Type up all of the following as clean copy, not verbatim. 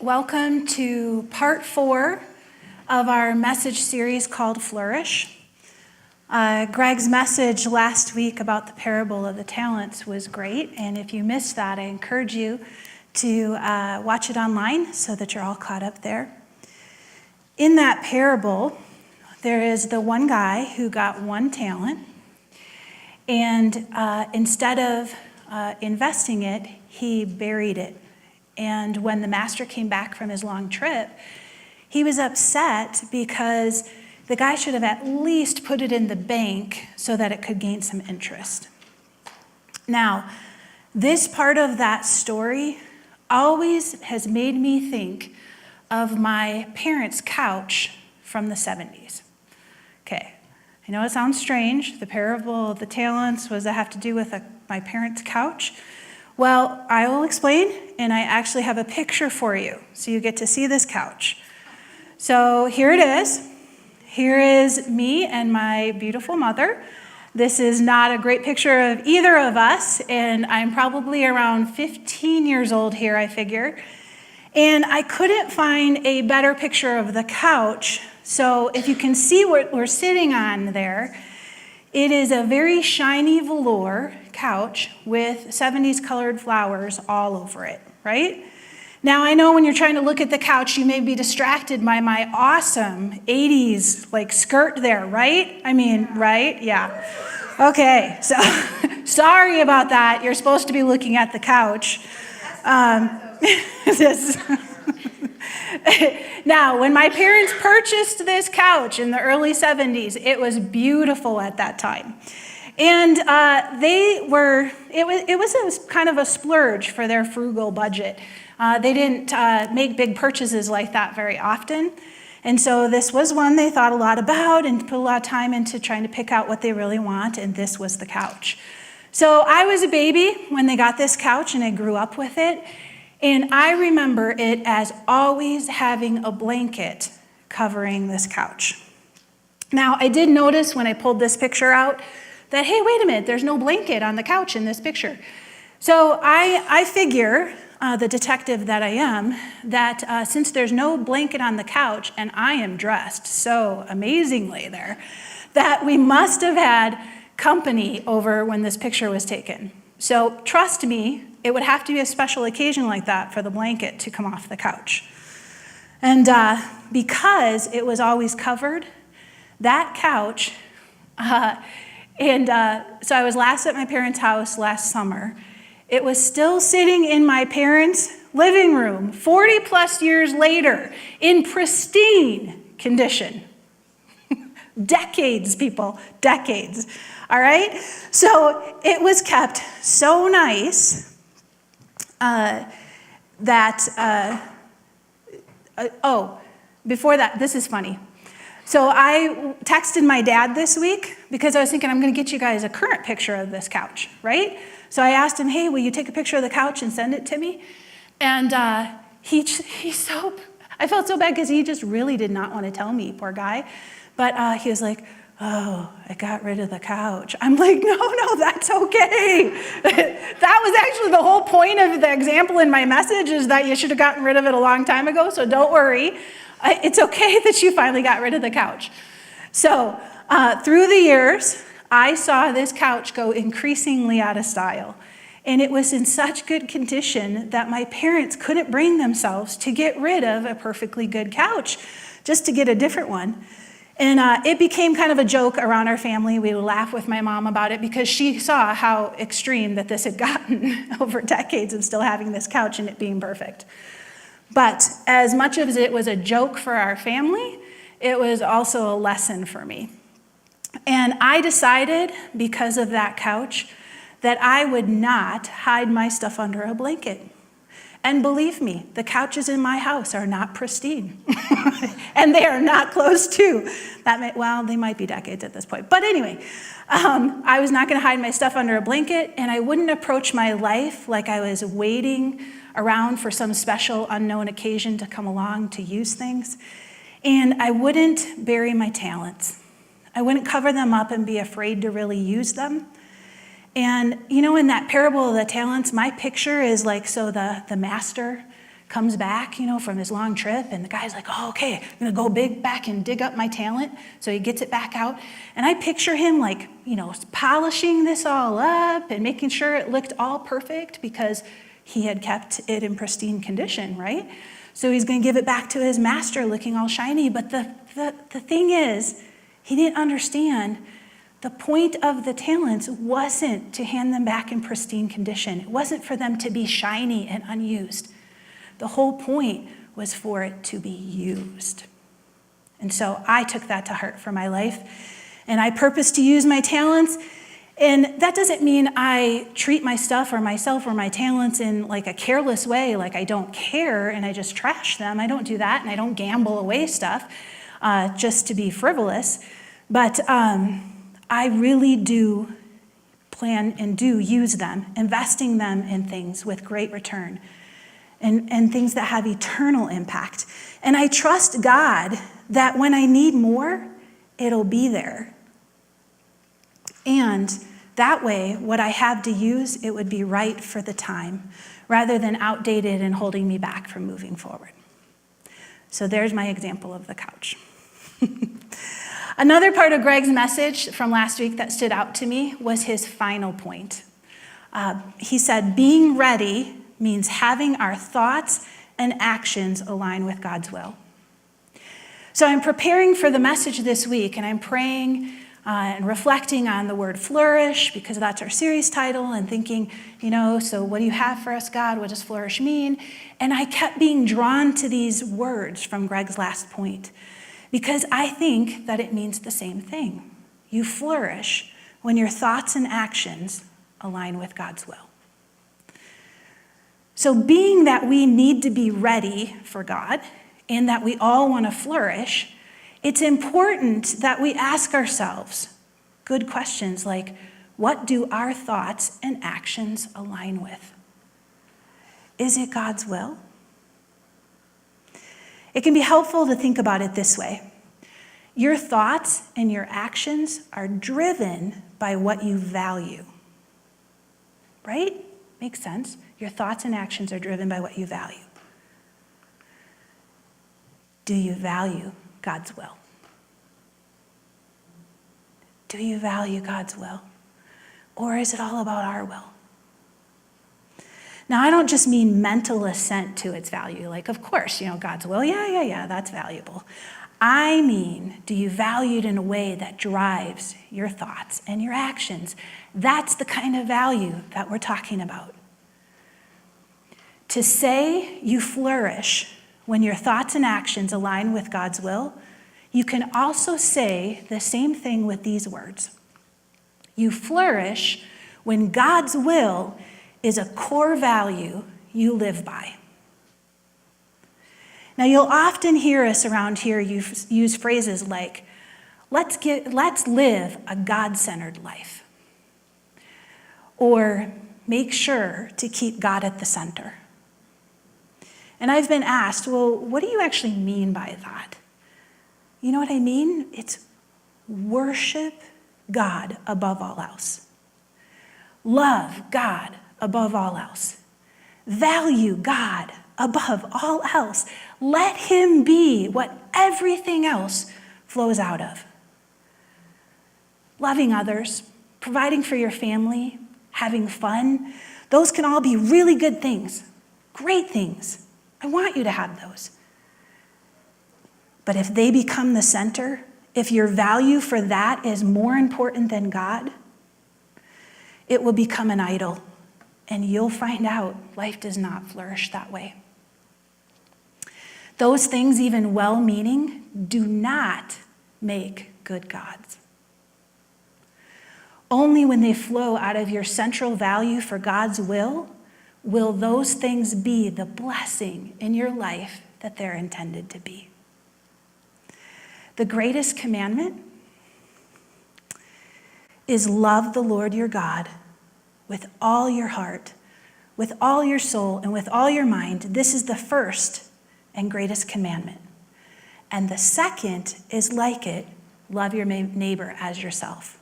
Welcome to part 4 of our message series called Flourish. Greg's message last week about the parable of the talents was great, and if you missed that, I encourage you to watch it online so that you're all caught up there. In that parable, there is the one guy who got 1 talent, and instead of investing it, he buried it. And when the master came back from his long trip, he was upset because the guy should have at least put it in the bank so that it could gain some interest. Now, this part of that story always has made me think of my parents' couch from the 70s. Okay, I know it sounds strange. The parable of the talents, what does that have to do with my parents' couch? Well, I will explain, and I actually have a picture for you, so you get to see this couch. So here it is. Here is me and my beautiful mother. This is not a great picture of either of us, and I'm probably around 15 years old here, I figure. And I couldn't find a better picture of the couch, so if you can see what we're sitting on there, it is a very shiny velour couch with 70s colored flowers all over it, right? Now, I know when you're trying to look at the couch, you may be distracted by my awesome 80s skirt there, right? Right? Yeah. Okay, so sorry about that. You're supposed to be looking at the couch. Now, when my parents purchased this couch in the early 70s, it was beautiful at that time. And it was kind of a splurge for their frugal budget. They didn't make big purchases like that very often. And so this was one they thought a lot about and put a lot of time into trying to pick out what they really want, and this was the couch. So I was a baby when they got this couch, and I grew up with it. And I remember it as always having a blanket covering this couch. Now, I did notice when I pulled this picture out that, hey, wait a minute, there's no blanket on the couch in this picture. So I figure, the detective that I am, that since there's no blanket on the couch and I am dressed so amazingly there, that we must have had company over when this picture was taken. So trust me, it would have to be a special occasion like that for the blanket to come off the couch. And because it was always covered, that couch, so I was last at my parents' house last summer. It was still sitting in my parents' living room 40 plus years later in pristine condition. Decades, people, decades. All right? So it was kept so nice before that, this is funny. So I texted my dad this week because I was thinking I'm going to get you guys a current picture of this couch, right? So I asked him, hey, will you take a picture of the couch and send it to me? And I felt so bad because he just really did not want to tell me, poor guy. But he was like, oh, I got rid of the couch. I'm like, no, that's okay. That was actually the whole point of the example in my message, is that you should have gotten rid of it a long time ago, so don't worry. It's okay that you finally got rid of the couch. So through the years, I saw this couch go increasingly out of style. And it was in such good condition that my parents couldn't bring themselves to get rid of a perfectly good couch, just to get a different one. And it became kind of a joke around our family. We would laugh with my mom about it because she saw how extreme that this had gotten over decades of still having this couch and it being perfect. But as much as it was a joke for our family, it was also a lesson for me. And I decided, because of that couch, that I would not hide my stuff under a blanket. And believe me, the couches in my house are not pristine. And they are not close to. They might be decades at this point. But anyway, I was not going to hide my stuff under a blanket, and I wouldn't approach my life like I was waiting around for some special unknown occasion to come along to use things. And I wouldn't bury my talents. I wouldn't cover them up and be afraid to really use them. And in that parable of the talents, my picture is so the master comes back, from his long trip, and the guy's like, oh, okay, I'm gonna go back and dig up my talent. So he gets it back out. And I picture him polishing this all up and making sure it looked all perfect because he had kept it in pristine condition, right? So he's gonna give it back to his master looking all shiny. But the thing is, he didn't understand the point of the talents wasn't to hand them back in pristine condition. It wasn't for them to be shiny and unused. The whole point was for it to be used. And so I took that to heart for my life, and I purpose to use my talents. And that doesn't mean I treat my stuff or myself or my talents in a careless way, like I don't care and I just trash them. I don't do that, and I don't gamble away stuff just to be frivolous. But I really do plan and do use them, investing them in things with great return and things that have eternal impact. And I trust God that when I need more, it'll be there. And that way, what I have to use, it would be right for the time, rather than outdated and holding me back from moving forward. So there's my example of the couch. Another part of Greg's message from last week that stood out to me was his final point. He said, being ready means having our thoughts and actions align with God's will. So I'm preparing for the message this week, and I'm praying and reflecting on the word flourish, because that's our series title, and thinking, so what do you have for us, God? What does flourish mean? And I kept being drawn to these words from Greg's last point, because I think that it means the same thing. You flourish when your thoughts and actions align with God's will. So being that we need to be ready for God and that we all want to flourish, it's important that we ask ourselves good questions like, what do our thoughts and actions align with? Is it God's will? It can be helpful to think about it this way. Your thoughts and your actions are driven by what you value. Right? Makes sense. Your thoughts and actions are driven by what you value. Do you value God's will? Do you value God's will? Or is it all about our will? Now, I don't just mean mental assent to its value. Of course, God's will, yeah, that's valuable. I mean, do you value it in a way that drives your thoughts and your actions? That's the kind of value that we're talking about. To say you flourish when your thoughts and actions align with God's will, you can also say the same thing with these words. You flourish when God's will is a core value you live by. Now, you'll often hear us around here use phrases like, let's live a God-centered life. Or make sure to keep God at the center. And I've been asked, well, what do you actually mean by that? You know what I mean? It's worship God above all else. Love God above all else. Value God above all else. Let him be what everything else flows out of. Loving others, providing for your family, having fun, those can all be really good things, great things. I want you to have those. But if they become the center, if your value for that is more important than God, it will become an idol, and you'll find out life does not flourish that way. Those things, even well-meaning, do not make good gods. Only when they flow out of your central value for God's will those things be the blessing in your life that they're intended to be. The greatest commandment is love the Lord your God with all your heart, with all your soul, and with all your mind. This is the first and greatest commandment. And the second is like it, love your neighbor as yourself.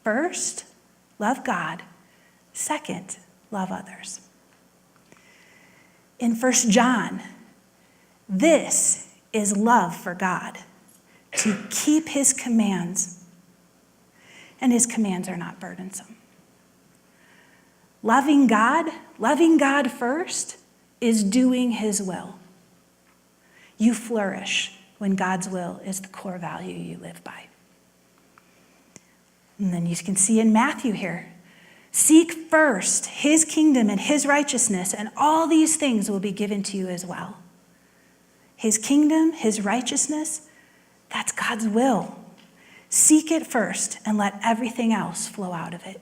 First, love God. Second, love others. in 1 John, this is love for God, to keep his commands, and his commands are not burdensome. Loving God first, is doing his will. You flourish when God's will is the core value you live by. And then you can see in Matthew here, seek first his kingdom and his righteousness, and all these things will be given to you as well. His kingdom, his righteousness, that's God's will. Seek it first and let everything else flow out of it.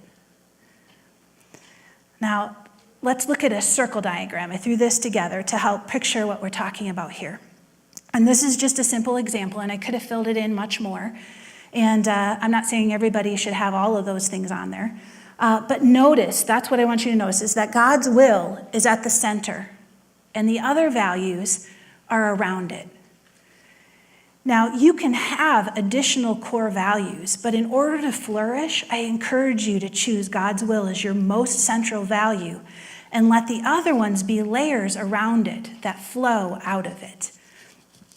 Now, let's look at a circle diagram. I threw this together to help picture what we're talking about here. And this is just a simple example, and I could have filled it in much more. And I'm not saying everybody should have all of those things on there. But notice, that's what I want you to notice, is that God's will is at the center, and the other values are around it. Now, you can have additional core values, but in order to flourish, I encourage you to choose God's will as your most central value and let the other ones be layers around it that flow out of it.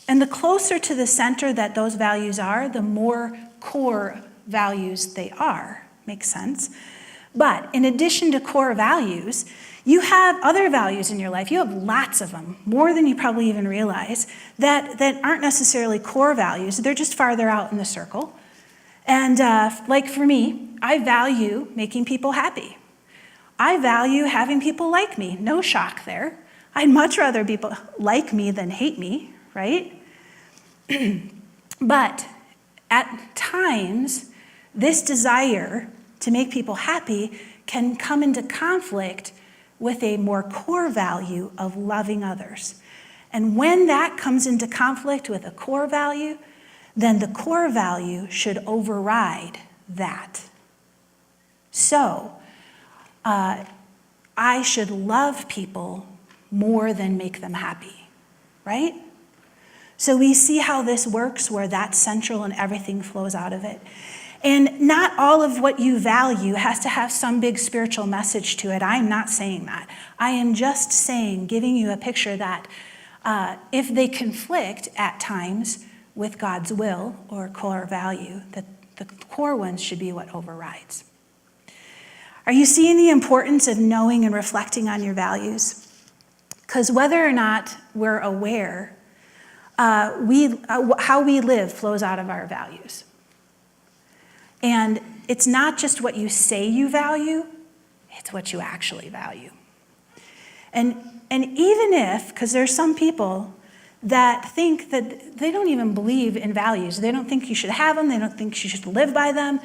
And the closer to the center that those values are, the more core values they are. Makes sense? But in addition to core values, you have other values in your life. You have lots of them, more than you probably even realize, that aren't necessarily core values. They're just farther out in the circle. And like for me, I value making people happy. I value having people like me. No shock there. I'd much rather people like me than hate me, right? But at times, this desire to make people happy can come into conflict with a more core value of loving others. And when that comes into conflict with a core value, then the core value should override that. So, I should love people more than make them happy, right? So we see how this works, where that's central and everything flows out of it. And not all of what you value has to have some big spiritual message to it. I'm not saying that. I am just saying, giving you a picture that if they conflict at times with God's will or core value, that the core ones should be what overrides. Are you seeing the importance of knowing and reflecting on your values? Because whether or not we're aware, how we live flows out of our values. And it's not just what you say you value, it's what you actually value. And even if, because there's some people that think that they don't even believe in values. They don't think you should have them. They don't think you should live by them.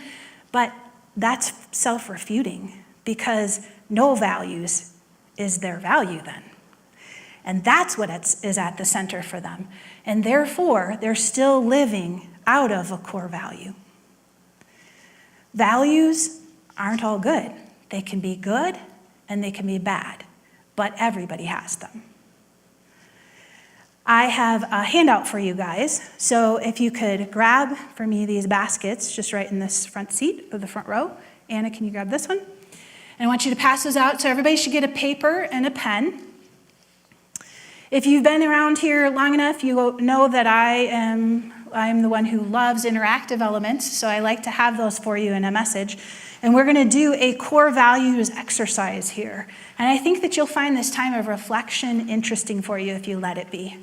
But that's self-refuting, because no values is their value then. And that's what is at the center for them. And therefore, they're still living out of a core value. Values aren't all good. They can be good and they can be bad, but everybody has them. I have a handout for you guys. So if you could grab for me these baskets, just right in this front seat of the front row. Anna, can you grab this one? And I want you to pass those out. So everybody should get a paper and a pen. If you've been around here long enough, you know that I'm the one who loves interactive elements, so I like to have those for you in a message. And we're going to do a core values exercise here. And I think that you'll find this time of reflection interesting for you if you let it be.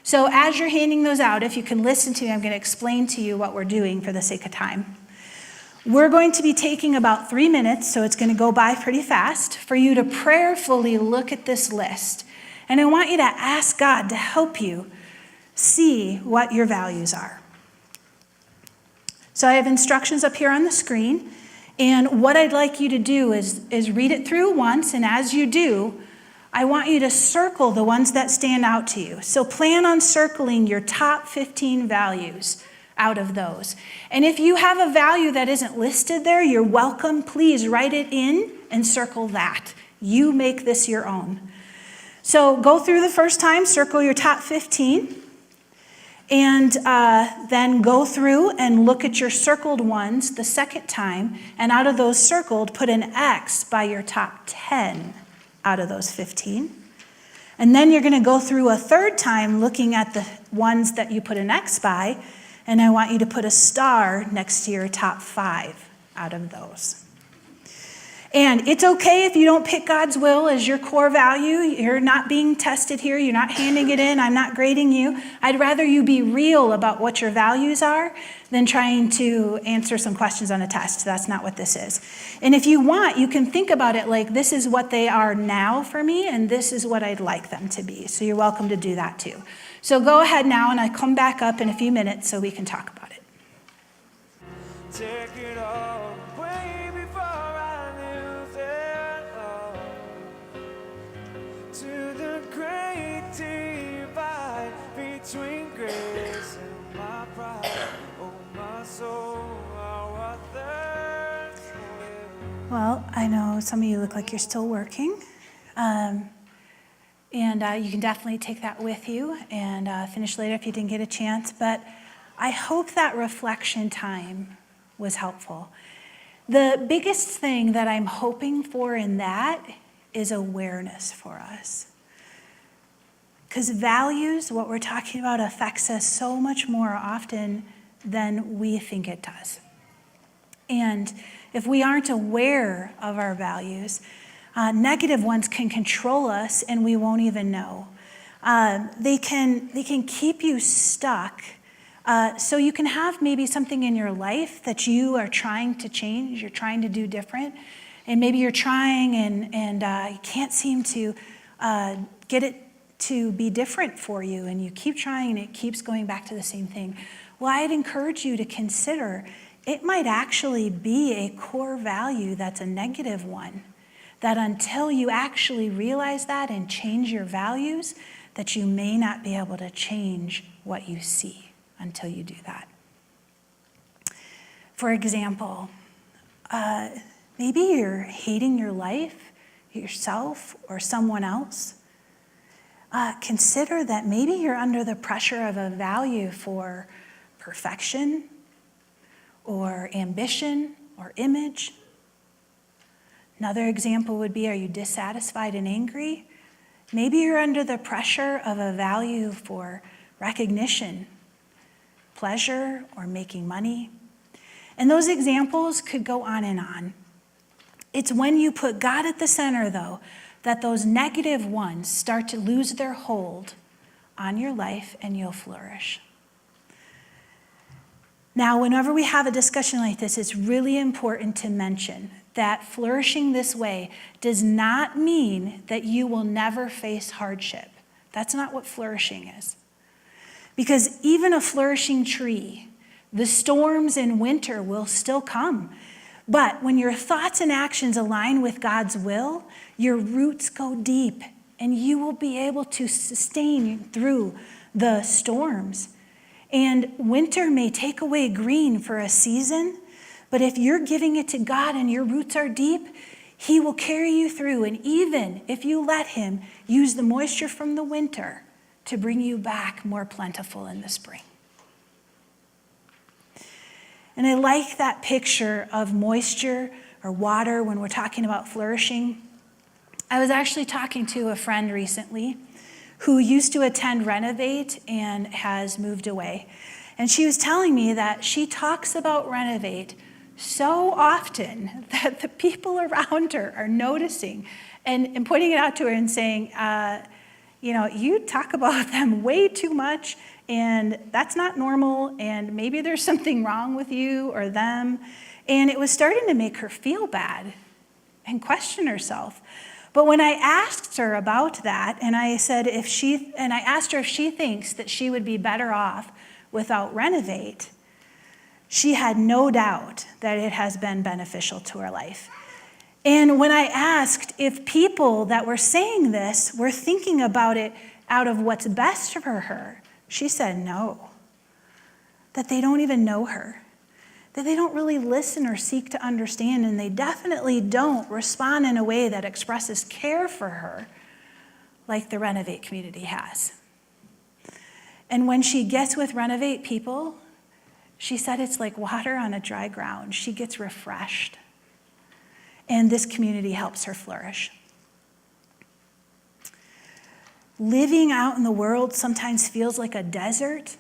So as you're handing those out, if you can listen to me, I'm going to explain to you what we're doing for the sake of time. We're going to be taking about 3 minutes, so it's going to go by pretty fast, for you to prayerfully look at this list. And I want you to ask God to help you see what your values are. So I have instructions up here on the screen, and what I'd like you to do is read it through once, and as you do, I want you to circle the ones that stand out to you. So plan on circling your top 15 values out of those. And if you have a value that isn't listed there, you're welcome. Please write it in and circle that. You make this your own. So go through the first time, circle your top 15, and then go through and look at your circled ones the second time, and out of those circled, put an X by your top 10 out of those 15. And then you're going to go through a third time looking at the ones that you put an X by, and I want you to put a star next to your top 5 out of those. And it's okay if you don't pick God's will as your core value. You're not being tested here. You're not handing it in. I'm not grading you. I'd rather you be real about what your values are than trying to answer some questions on a test. That's not what this is. And if you want, you can think about it like this is what they are now for me, and this is what I'd like them to be. So you're welcome to do that too. So go ahead now, and I come back up in a few minutes so we can talk about it. Take it all away before I lose it all. To the great divide between grace and my pride. Oh, my soul, how I thirst for you. Well, I know some of you look like you're still working. And you can definitely take that with you and finish later if you didn't get a chance. But I hope that reflection time was helpful. The biggest thing that I'm hoping for in that is awareness for us. Because values, what we're talking about, affects us so much more often than we think it does. And if we aren't aware of our values, negative ones can control us and we won't even know. They can keep you stuck. So you can have maybe something in your life that you are trying to change, you're trying to do different, and maybe you're trying and you can't seem to get it to be different for you, and you keep trying and it keeps going back to the same thing. Well, I'd encourage you to consider it might actually be a core value that's a negative one, that until you actually realize that and change your values, that you may not be able to change what you see until you do that. For example, maybe you're hating your life, yourself, or someone else. Consider that maybe you're under the pressure of a value for perfection, or ambition, or image. Another example would be, are you dissatisfied and angry? Maybe you're under the pressure of a value for recognition, pleasure, or making money. And those examples could go on and on. It's when you put God at the center, though, that those negative ones start to lose their hold on your life and you'll flourish. Now, whenever we have a discussion like this, it's really important to mention that flourishing this way does not mean that you will never face hardship. That's not what flourishing is. Because even a flourishing tree, the storms in winter will still come. But when your thoughts and actions align with God's will, your roots go deep and you will be able to sustain through the storms. And winter may take away green for a season, but if you're giving it to God and your roots are deep, He will carry you through. And even if you let Him use the moisture from the winter to bring you back more plentiful in the spring. And I like that picture of moisture or water when we're talking about flourishing. I was actually talking to a friend recently who used to attend Renovate and has moved away. And she was telling me that she talks about Renovate so often that the people around her are noticing and pointing it out to her and saying, you talk about them way too much, and that's not normal, and maybe there's something wrong with you or them. And it was starting to make her feel bad and question herself. But when I asked her about that, and I asked her if she thinks that she would be better off without Renovate, she had no doubt that it has been beneficial to her life. And when I asked if people that were saying this were thinking about it out of what's best for her, she said no, that they don't even know her, that they don't really listen or seek to understand, and they definitely don't respond in a way that expresses care for her like the Renovate community has. And when she gets with Renovate people, she said it's like water on a dry ground. She gets refreshed. And this community helps her flourish. living out in the world sometimes feels like a desert,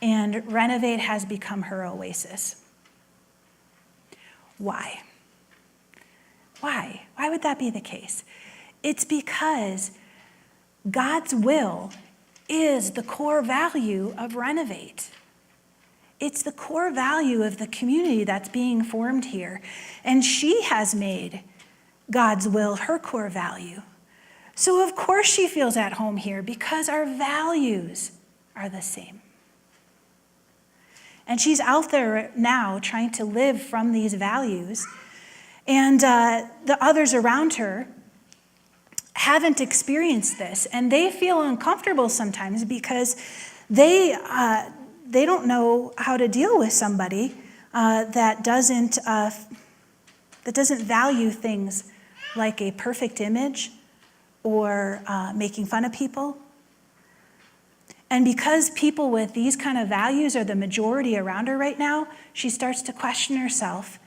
and Renovate has become her oasis. Why? Why? Why would that be the case? It's because God's will is the core value of Renovate. It's the core value of the community that's being formed here. And she has made God's will her core value. So of course she feels at home here because our values are the same. And she's out there now trying to live from these values. And the others around her haven't experienced this. And they feel uncomfortable sometimes because they don't know how to deal with somebody that doesn't value things like a perfect image or making fun of people. And because people with these kind of values are the majority around her right now, she starts to question herself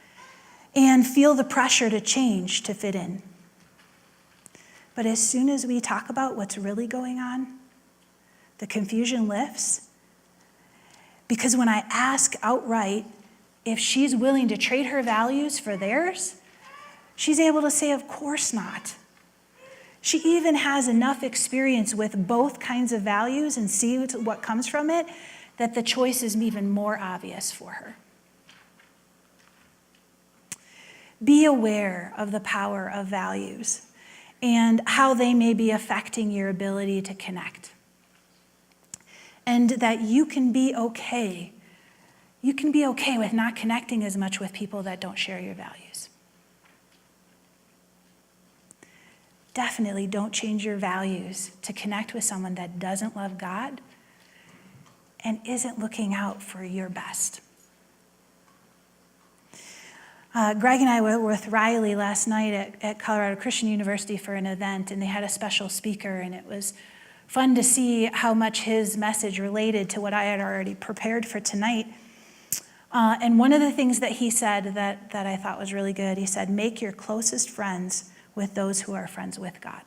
and feel the pressure to change to fit in. But as soon as we talk about what's really going on, the confusion lifts. Because when I ask outright if she's willing to trade her values for theirs, she's able to say, of course not. She even has enough experience with both kinds of values and see what comes from it, that the choice is even more obvious for her. Be aware of the power of values and how they may be affecting your ability to connect. And that you can be okay. You can be okay with not connecting as much with people that don't share your values. Definitely don't change your values to connect with someone that doesn't love God and isn't looking out for your best. Greg and I were with Riley last night at Colorado Christian University for an event, and they had a special speaker, and it was fun to see how much his message related to what I had already prepared for tonight. And one of the things that he said that I thought was really good, he said, make your closest friends with those who are friends with God.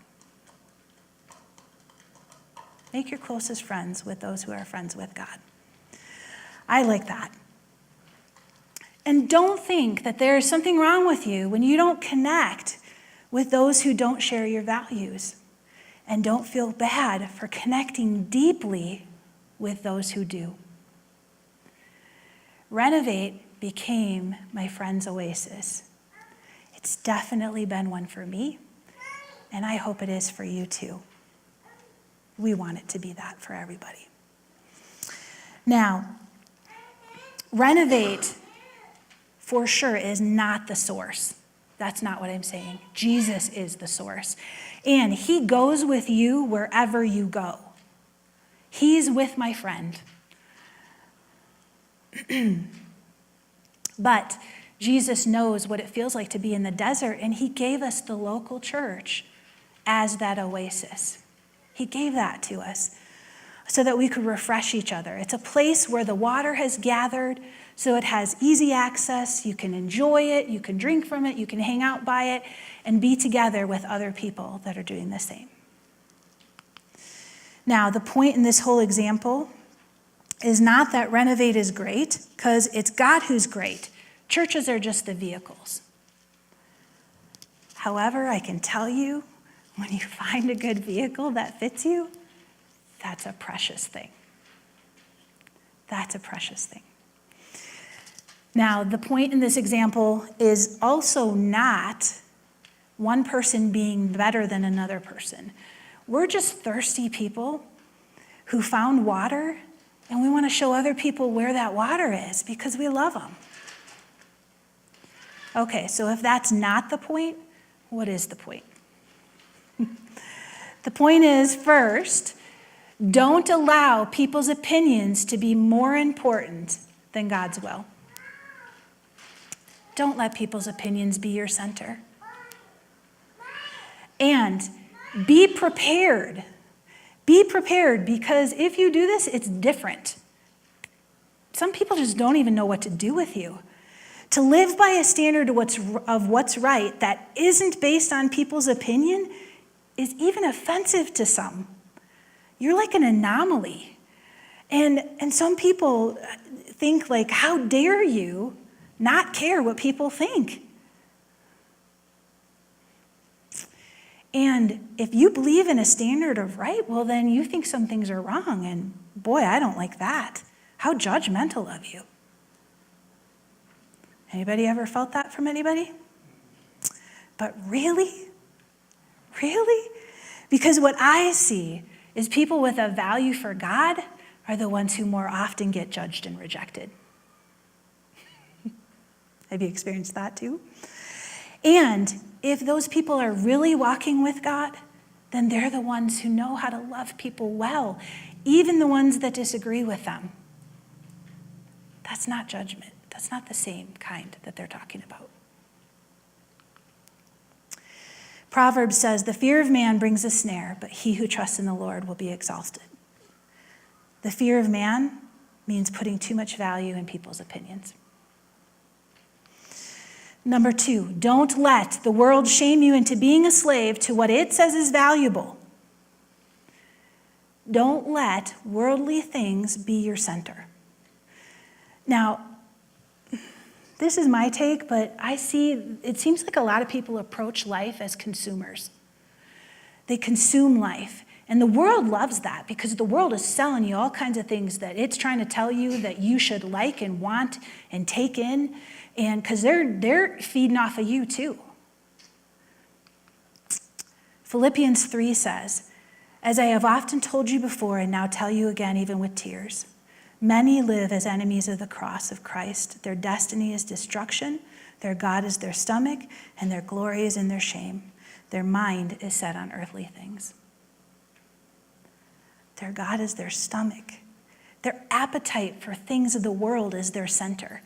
Make your closest friends with those who are friends with God. I like that. And don't think that there is something wrong with you when you don't connect with those who don't share your values. And don't feel bad for connecting deeply with those who do. Renovate became my friend's oasis. It's definitely been one for me, and I hope it is for you too. We want it to be that for everybody. Now, Renovate, for sure, is not the source. That's not what I'm saying. Jesus is the source. And he goes with you wherever you go. He's with my friend. But Jesus knows what it feels like to be in the desert, and he gave us the local church as that oasis. He gave that to us so that we could refresh each other. It's a place where the water has gathered, so it has easy access. You can enjoy it, you can drink from it, you can hang out by it, and be together with other people that are doing the same. Now, the point in this whole example is not that Renovate is great, because it's God who's great. Churches are just the vehicles. However, I can tell you, when you find a good vehicle that fits you, that's a precious thing. That's a precious thing. Now, the point in this example is also not one person being better than another person. We're just thirsty people who found water, and we want to show other people where that water is because we love them. Okay, so if that's not the point, what is the point? The point is, first, don't allow people's opinions to be more important than God's will. Don't let people's opinions be your center. And be prepared. Be prepared, because if you do this, it's different. Some people just don't even know what to do with you. To live by a standard of what's right that isn't based on people's opinion is even offensive to some. You're like an anomaly. And some people think like, how dare you not care what people think? And if you believe in a standard of right, well, then you think some things are wrong. And boy, I don't like that. How judgmental of you. Anybody ever felt that from anybody? But really? Really? Because what I see is people with a value for God are the ones who more often get judged and rejected. Have you experienced that too? And if those people are really walking with God, then they're the ones who know how to love people well, even the ones that disagree with them. That's not judgment. That's not the same kind that they're talking about. Proverbs says, the fear of man brings a snare, but he who trusts in the Lord will be exalted. The fear of man means putting too much value in people's opinions. Number 2, don't let the world shame you into being a slave to what it says is valuable. Don't let worldly things be your center. Now, this is my take, but it seems like a lot of people approach life as consumers. They consume life. And the world loves that because the world is selling you all kinds of things that it's trying to tell you that you should like and want and take in. And because they're feeding off of you too. Philippians 3 says, as I have often told you before and now tell you again, even with tears, many live as enemies of the cross of Christ. Their destiny is destruction, their God is their stomach, and their glory is in their shame. Their mind is set on earthly things. Their God is their stomach. Their appetite for things of the world is their center.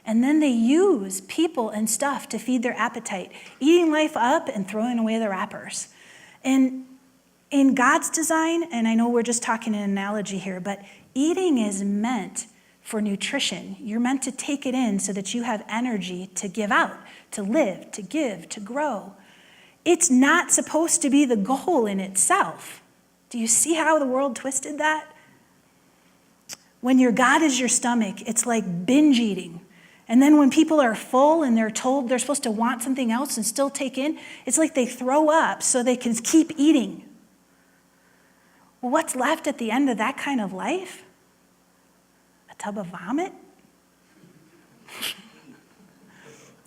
And then they use people and stuff to feed their appetite, eating life up and throwing away the wrappers. And in God's design, and I know we're just talking an analogy here, but eating is meant for nutrition. You're meant to take it in so that you have energy to give out, to live, to give, to grow. It's not supposed to be the goal in itself. Do you see how the world twisted that? When your God is your stomach, it's like binge eating. And then when people are full and they're told they're supposed to want something else and still take in, it's like they throw up so they can keep eating. Well, what's left at the end of that kind of life? A tub of vomit?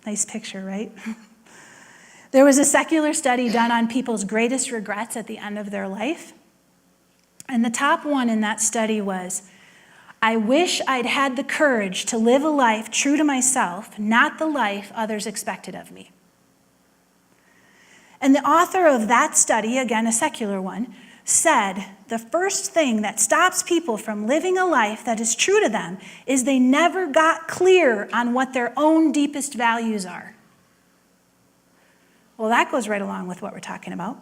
Nice picture, right? There was a secular study done on people's greatest regrets at the end of their life. And the top one in that study was, I wish I'd had the courage to live a life true to myself, not the life others expected of me. And the author of that study, again a secular one, said the first thing that stops people from living a life that is true to them is they never got clear on what their own deepest values are. Well, that goes right along with what we're talking about.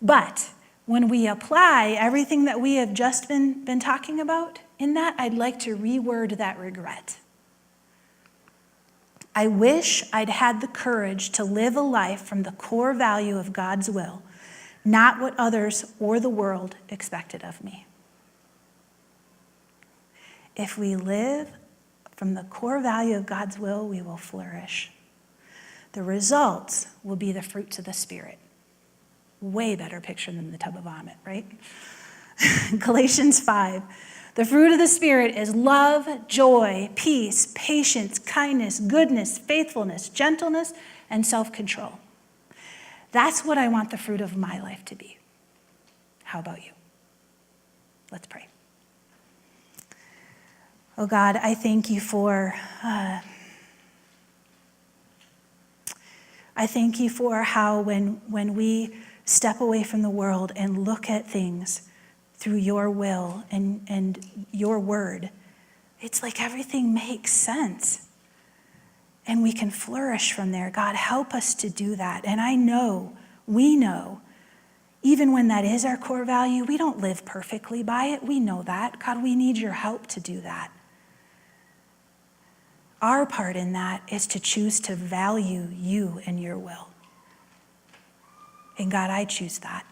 But when we apply everything that we have just been talking about, in that, I'd like to reword that regret. I wish I'd had the courage to live a life from the core value of God's will, not what others or the world expected of me. If we live from the core value of God's will, we will flourish. The results will be the fruits of the Spirit. Way better picture than the tub of vomit, right? Galatians 5. The fruit of the Spirit is love, joy, peace, patience, kindness, goodness, faithfulness, gentleness, and self-control. That's what I want the fruit of my life to be. How about you? Let's pray. Oh God, I thank you for how when we step away from the world and look at things through your will and your word, it's like everything makes sense. And we can flourish from there. God, help us to do that. And I know, we know, even when that is our core value, we don't live perfectly by it. We know that. God, we need your help to do that. Our part in that is to choose to value you and your will. And God, I choose that.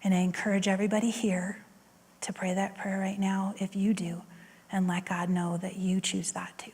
And I encourage everybody here to pray that prayer right now if you do, and let God know that you choose that too.